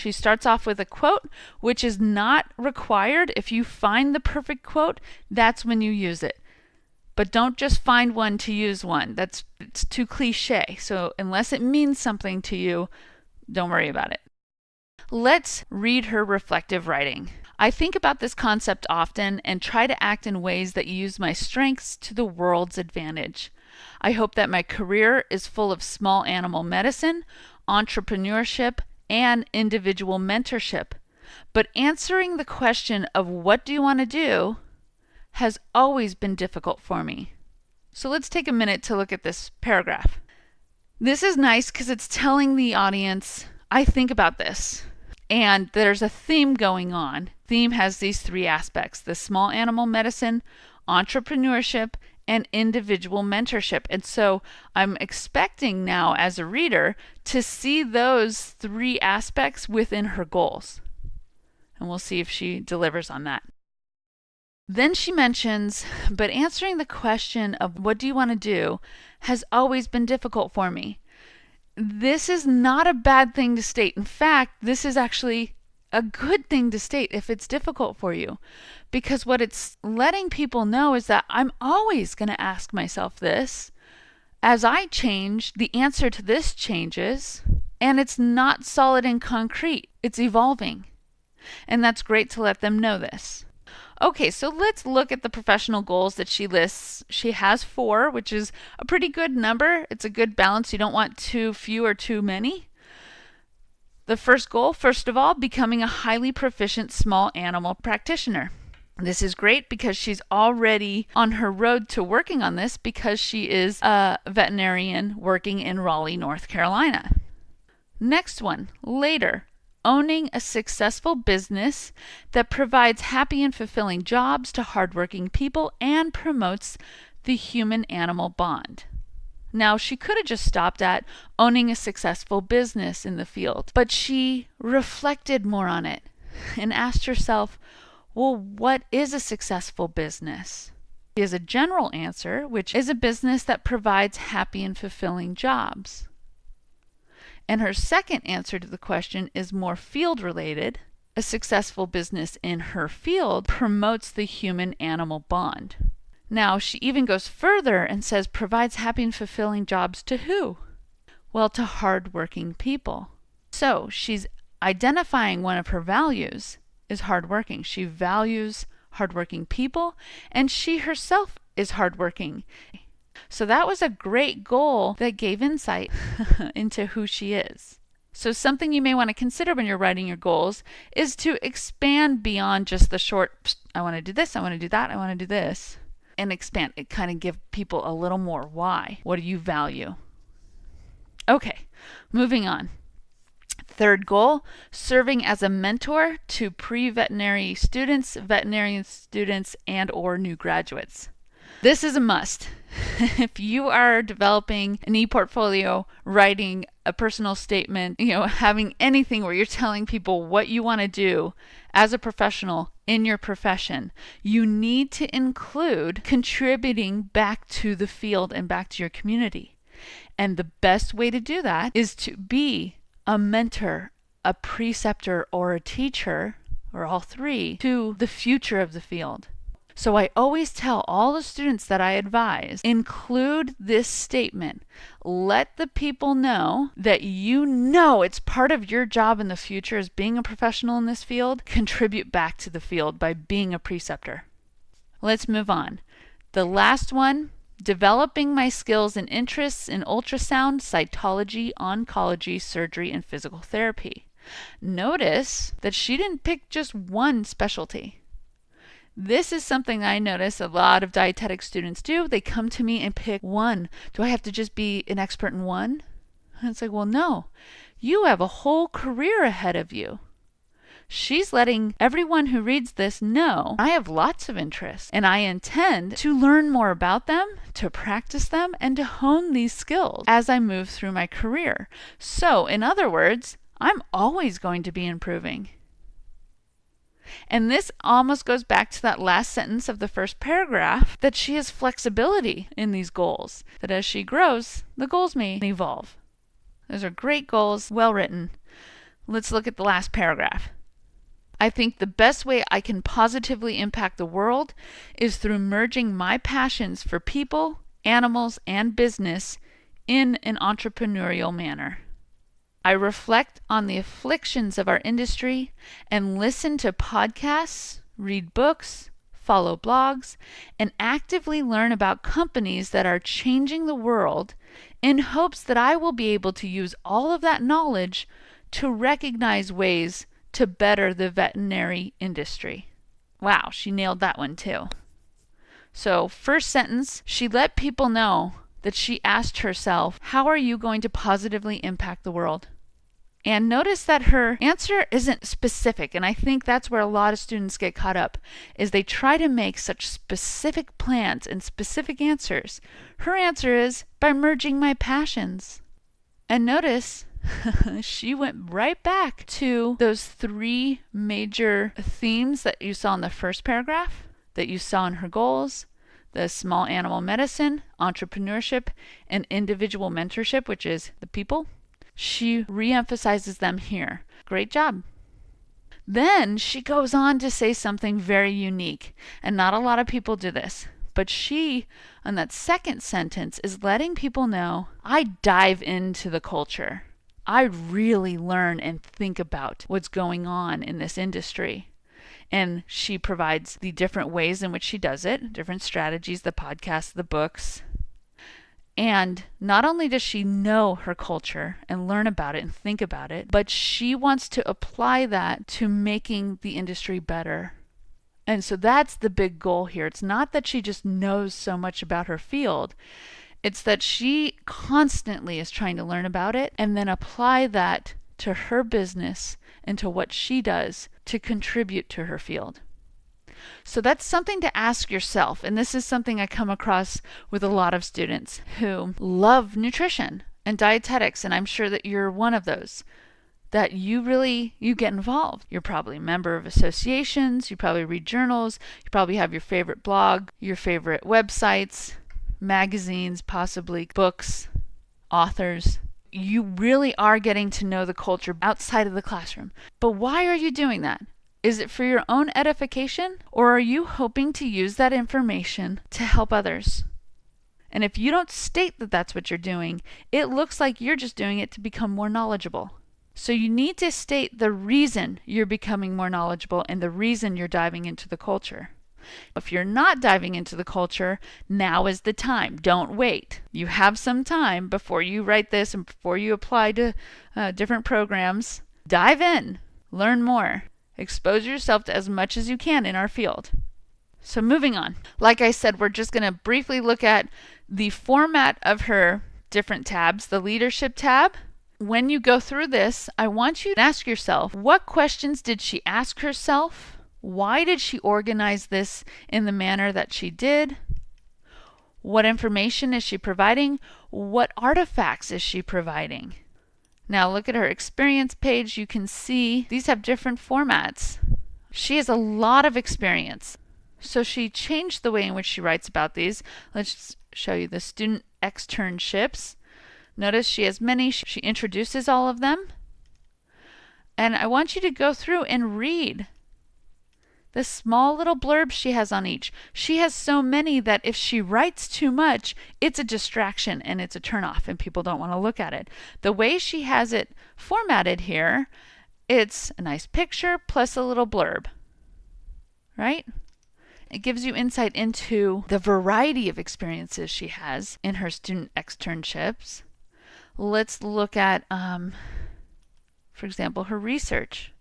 She starts off with a quote, which is not required. If you find the perfect quote, that's when you use it. But don't just find one to use one. It's too cliche. So unless it means something to you, don't worry about it. Let's read her reflective writing. I think about this concept often and try to act in ways that use my strengths to the world's advantage. I hope that my career is full of small animal medicine, entrepreneurship, and individual mentorship. But answering the question of what do you want to do has always been difficult for me. So let's take a minute to look at this paragraph. This is nice because it's telling the audience, I think about this. And there's a theme going on. Theme has these three aspects: the small animal medicine, entrepreneurship, and individual mentorship. And so I'm expecting now as a reader to see those three aspects within her goals. And we'll see if she delivers on that. Then she mentions, but answering the question of what do you want to do has always been difficult for me. This is not a bad thing to state. In fact, this is actually a good thing to state if it's difficult for you, because what it's letting people know is that I'm always going to ask myself this. As I change, the answer to this changes, and it's not solid and concrete. It's evolving. And that's great to let them know this. Okay, so let's look at the professional goals that she lists. She has 4, which is a pretty good number. It's a good balance. You don't want too few or too many. The first goal, first of all, becoming a highly proficient small animal practitioner. This is great because she's already on her road to working on this because she is a veterinarian working in Raleigh, North Carolina. Next one, later. Owning a successful business that provides happy and fulfilling jobs to hardworking people and promotes the human-animal bond. Now, she could have just stopped at owning a successful business in the field, but she reflected more on it and asked herself, well, what is a successful business? She has a general answer, which is a business that provides happy and fulfilling jobs. And her second answer to the question is more field related. A successful business in her field promotes the human-animal bond. Now, she even goes further and says provides happy and fulfilling jobs to who? Well, to hardworking people. So she's identifying one of her values is hardworking. She values hardworking people, and she herself is hardworking. So that was a great goal that gave insight into who she is. So something you may want to consider when you're writing your goals is to expand beyond just the short, I want to do this, I want to do that, I want to do this, and expand it, kind of give people a little more why. What do you value? Okay, moving on. Third goal, serving as a mentor to pre-veterinary students, veterinarian students, and or new graduates. This is a must. If you are developing an e-portfolio, writing a personal statement, having anything where you're telling people what you want to do as a professional in your profession, you need to include contributing back to the field and back to your community. And the best way to do that is to be a mentor, a preceptor, or a teacher, or all three, to the future of the field. So I always tell all the students that I advise, include this statement. Let the people know that it's part of your job in the future as being a professional in this field. Contribute back to the field by being a preceptor. Let's move on. The last one, developing my skills and interests in ultrasound, cytology, oncology, surgery, and physical therapy. Notice that she didn't pick just one specialty. This is something I notice a lot of dietetic students do. They come to me and pick one. Do I have to just be an expert in one? And it's like, well, no. You have a whole career ahead of you. She's letting everyone who reads this know I have lots of interests and I intend to learn more about them, to practice them, and to hone these skills as I move through my career. So, in other words, I'm always going to be improving. And this almost goes back to that last sentence of the first paragraph, that she has flexibility in these goals, that as she grows, the goals may evolve. Those are great goals, well written. Let's look at the last paragraph. I think the best way I can positively impact the world is through merging my passions for people, animals, and business in an entrepreneurial manner. I reflect on the afflictions of our industry and listen to podcasts, read books, follow blogs, and actively learn about companies that are changing the world in hopes that I will be able to use all of that knowledge to recognize ways to better the veterinary industry. Wow, she nailed that one too. So, first sentence, she let people know that she asked herself, how are you going to positively impact the world? And notice that her answer isn't specific, and I think that's where a lot of students get caught up, is they try to make such specific plans and specific answers. Her answer is by merging my passions. And notice she went right back to those 3 major themes that you saw in the first paragraph, that you saw in her goals: the small animal medicine, entrepreneurship, and individual mentorship, which is the people. She reemphasizes them here. Great job. Then she goes on to say something very unique, and not a lot of people do this. But she, on that second sentence, is letting people know, I dive into the culture. I really learn and think about what's going on in this industry. And she provides the different ways in which she does it, different strategies, the podcasts, the books. And not only does she know her culture and learn about it and think about it, but she wants to apply that to making the industry better. And so that's the big goal here. It's not that she just knows so much about her field. It's that she constantly is trying to learn about it and then apply that to her business and to what she does to contribute to her field. So that's something to ask yourself. And this is something I come across with a lot of students who love nutrition and dietetics. And I'm sure that you're one of those, that you get involved. You're probably a member of associations. You probably read journals. You probably have your favorite blog, your favorite websites, magazines, possibly books, authors. You really are getting to know the culture outside of the classroom. But why are you doing that? Is it for your own edification, or are you hoping to use that information to help others? And if you don't state that that's what you're doing, it looks like you're just doing it to become more knowledgeable. So you need to state the reason you're becoming more knowledgeable and the reason you're diving into the culture. If you're not diving into the culture, now is the time. Don't wait. You have some time before you write this and before you apply to different programs. Dive in. Learn more. Expose yourself to as much as you can in our field. So moving on. Like I said, we're just going to briefly look at the format of her different tabs. The leadership tab. When you go through this, I want you to ask yourself, what questions did she ask herself? Why did she organize this in the manner that she did? What information is she providing? What artifacts is she providing? Now look at her experience page. You can see these have different formats. She has a lot of experience. So she changed the way in which she writes about these. Let's show you the student externships. Notice she has many. She introduces all of them. And I want you to go through and read the small little blurbs she has on each. She has so many that if she writes too much, it's a distraction and it's a turnoff and people don't want to look at it. The way she has it formatted here, it's a nice picture plus a little blurb, right? It gives you insight into the variety of experiences she has in her student externships. Let's look at, for example, her research.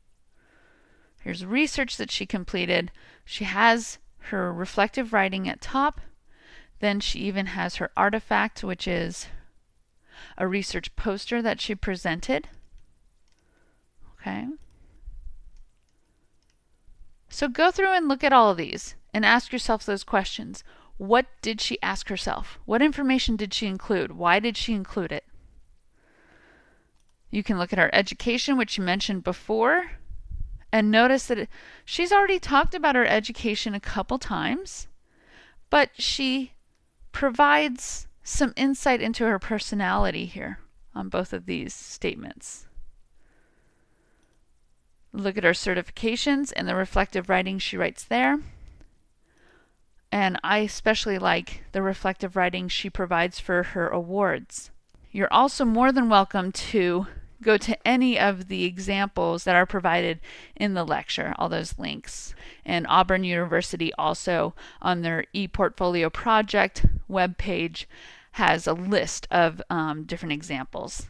Here's research that she completed. She has her reflective writing at top. Then she even has her artifact, which is a research poster that she presented. Okay. So go through and look at all of these and ask yourself those questions. What did she ask herself? What information did she include? Why did she include it? You can look at her education, which you mentioned before. And notice that she's already talked about her education a couple times, but she provides some insight into her personality here on both of these statements. look at her certifications and the reflective writing she writes there. And I especially like the reflective writing she provides for her awards. You're also more than welcome to go to any of the examples that are provided in the lecture, all those links. And Auburn University also, on their ePortfolio project webpage, has a list of different examples.